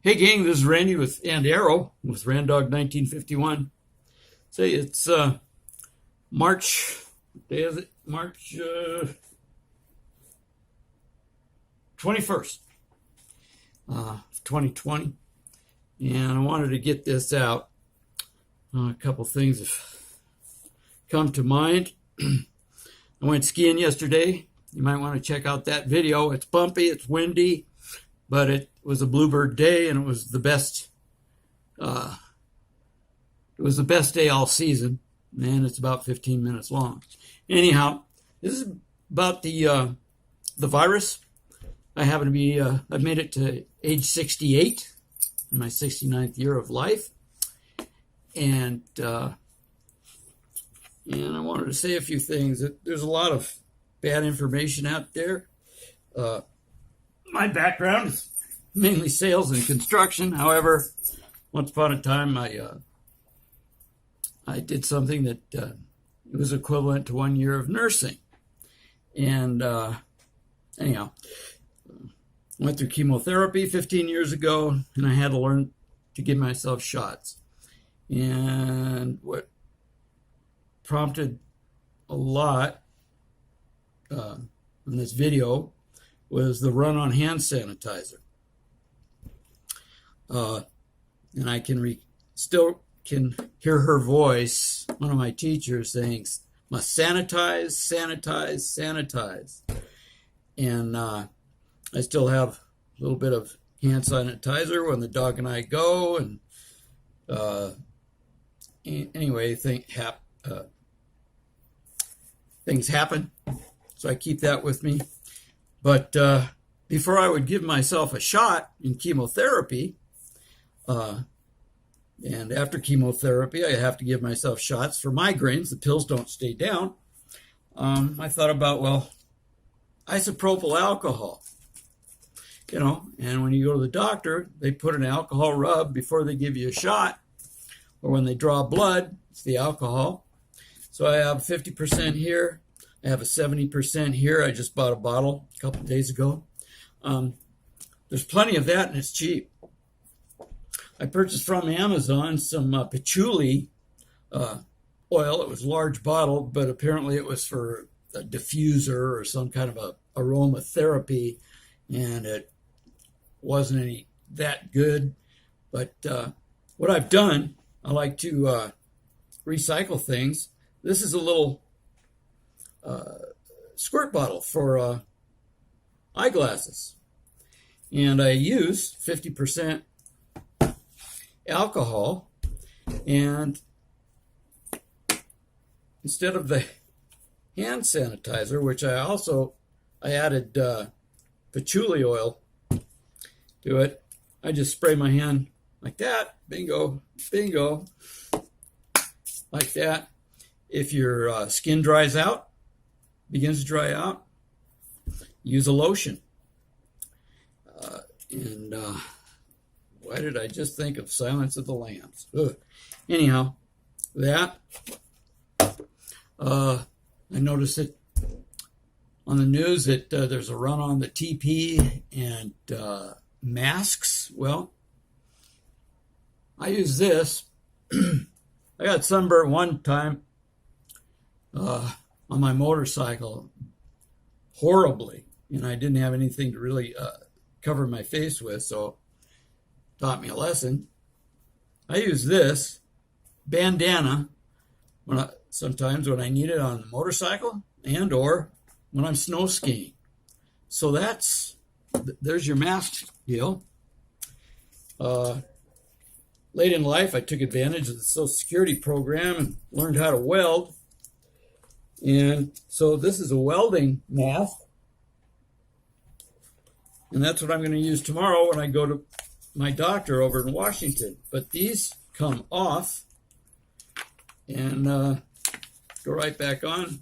Hey gang, this is Randy and Arrow with Randog 1951. Say it's March, what day is it? March 21st, 2020. And I wanted to get this out. A couple things have come to mind. I went skiing yesterday. You might want to check out that video. It's bumpy, it's windy, but it was a bluebird day, and it was the best. It was the best day all season, and it's about 15 minutes long. Anyhow, this is about the virus. I happen to be. I've made it to age 68 in my 69th year of life, and I wanted to say a few things. There's a lot of bad information out there. My background is mainly sales and construction. However, once upon a time, I did something that was equivalent to 1 year of nursing. And anyhow, went through chemotherapy 15 years ago, and I had to learn to give myself shots. And what prompted a lot in this video was the run on hand sanitizer. And I still can hear her voice, one of my teachers, saying, must sanitize, sanitize, sanitize. And I still have a little bit of hand sanitizer when the dog and I go. And anyway, things happen. So I keep that with me. But before I would give myself a shot in chemotherapy, and after chemotherapy, I have to give myself shots for migraines. The pills don't stay down. I thought about, well, isopropyl alcohol, and when you go to the doctor, they put an alcohol rub before they give you a shot, or when they draw blood, it's the alcohol. So I have 50% here. I have a 70% here. I just bought a bottle a couple of days ago. There's plenty of that, and it's cheap. I purchased from Amazon some patchouli oil. It was a large bottle, but apparently it was for a diffuser or some kind of a aromatherapy, and it wasn't any that good. But what I've done, I like to recycle things. This is a little squirt bottle for eyeglasses, and I use 50% alcohol, and instead of the hand sanitizer, which I added patchouli oil to it, I just spray my hand like that. Bingo, bingo, like that. If your skin begins to dry out, use a lotion. Why did I just think of Silence of the Lambs? Ugh. Anyhow, that. I noticed it on the news that there's a run on the TP and masks. Well, I use this. I got sunburned one time on my motorcycle horribly, and I didn't have anything to really cover my face with, so taught me a lesson. I use this bandana sometimes when I need it on the motorcycle and or when I'm snow skiing. So there's your mask deal. Late in life, I took advantage of the Social Security program and learned how to weld. And so this is a welding mask. And that's what I'm going to use tomorrow when I go to my doctor over in Washington. But these come off and go right back on.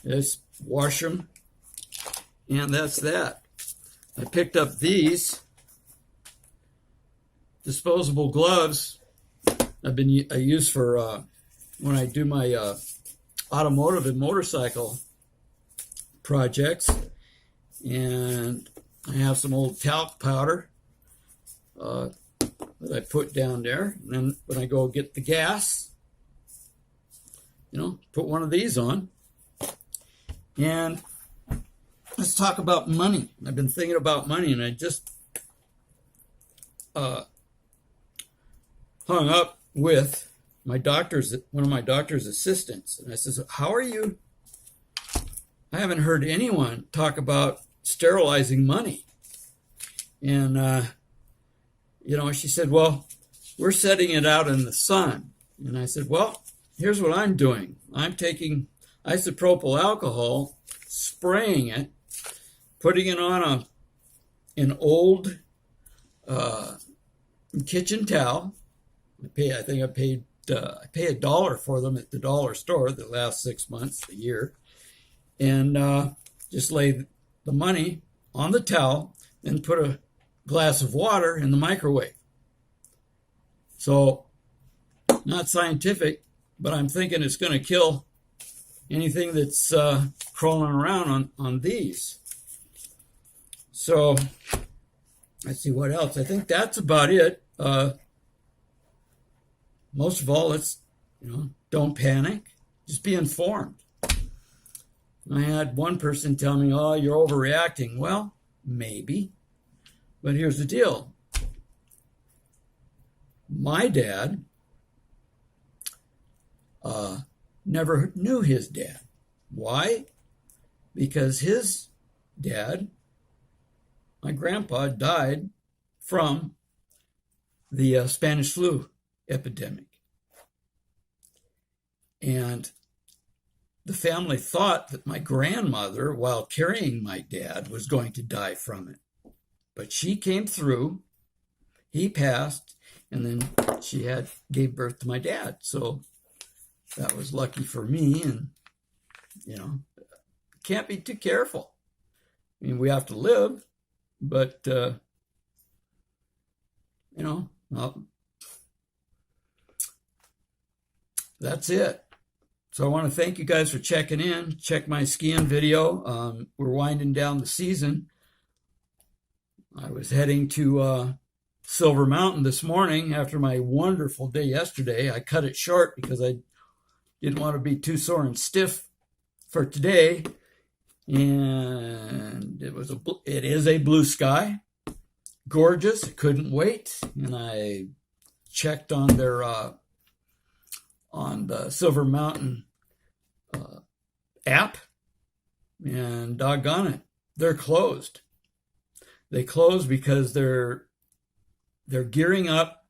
Just wash them, and that's that. I picked up these disposable gloves I use for when I do my automotive and motorcycle projects, and I have some old talc powder that I put down there. And then when I go get the gas, put one of these on. And let's talk about money. I've been thinking about money, and I just hung up with one of my doctor's assistants. And I says, how are you? I haven't heard anyone talk about sterilizing money. And, she said, well, we're setting it out in the sun. And I said, well, here's what I'm doing. I'm taking isopropyl alcohol, spraying it, putting it on an old kitchen towel. I pay $1 for them at the dollar store the last 6 months, a year, and just lay the money on the towel and put a glass of water in the microwave. So, not scientific, but I'm thinking it's going to kill anything that's crawling around on these. So, let's see what else. I think that's about it. Most of all, don't panic. Just be informed. I had one person tell me, oh, you're overreacting. Well, maybe. But here's the deal. My dad never knew his dad. Why? Because his dad, my grandpa, died from the Spanish flu epidemic. And the family thought that my grandmother, while carrying my dad, was going to die from it. But she came through, he passed, and then she gave birth to my dad. So that was lucky for me. And, can't be too careful. I mean, we have to live, but, well, that's it. So I want to thank you guys for checking in. Check my skiing video. We're winding down the season. I was heading to Silver Mountain this morning after my wonderful day yesterday. I cut it short because I didn't want to be too sore and stiff for today. And it is a blue sky. Gorgeous. I couldn't wait. And I checked on their on the Silver Mountain app, and doggone it, they're closed. They closed because they're gearing up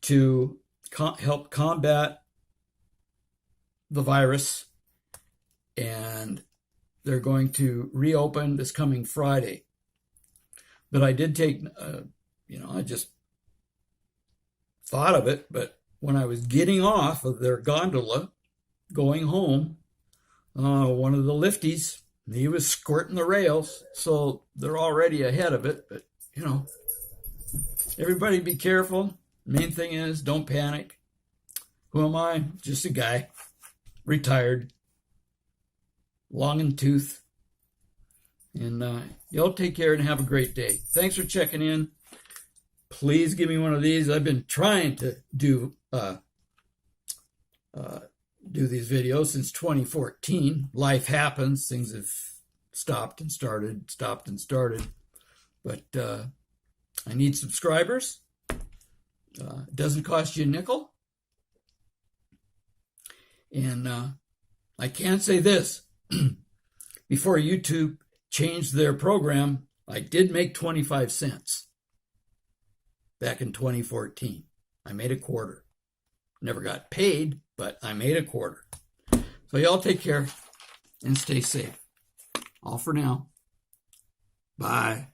to help combat the virus, and they're going to reopen this coming Friday. But I did take, I just thought of it, but when I was getting off of their gondola, going home, one of the lifties, he was squirting the rails, so they're already ahead of it. But, everybody be careful. Main thing is, don't panic. Who am I? Just a guy, retired, long in tooth. And y'all take care and have a great day. Thanks for checking in. Please give me one of these. I've been trying to do these videos since 2014. Life happens. Things have stopped and started. But I need subscribers. It doesn't cost you a nickel. And I can say this. Before YouTube changed their program, I did make 25 cents back in 2014. I made a quarter. Never got paid, but I made a quarter. So y'all take care and stay safe. All for now. Bye.